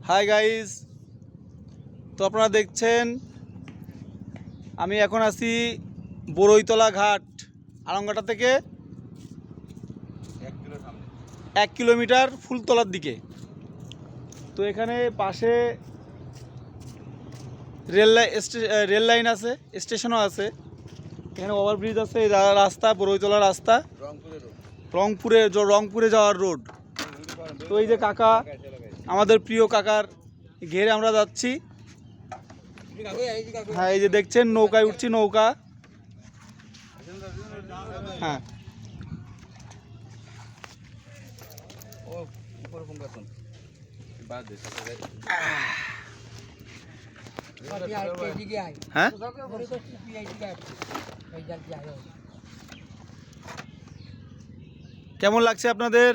Hi guys, তো আপনারা দেখছেন আমি এখন আছি বড়ইতলা ঘাট, আলমঘাটা থেকে 1 কিলোমিটার ফুলতলার দিকে। তো এখানে পাশে রেল লাইন আছে, স্টেশনও আছে, এখানে ওভারব্রিজ আছে, এই রাস্তা বড়ইতলা রাস্তা, রংপুরে যাওয়ার রোড। তো এই যে কাকা, আমাদের প্রিয় কাকার ঘেরে আমরা যাচ্ছি। হ্যাঁ, এই যে দেখছেন নৌকায় উঠছি, নৌকা। হ্যাঁ, হ্যাঁ, কেমন লাগছে আপনাদের?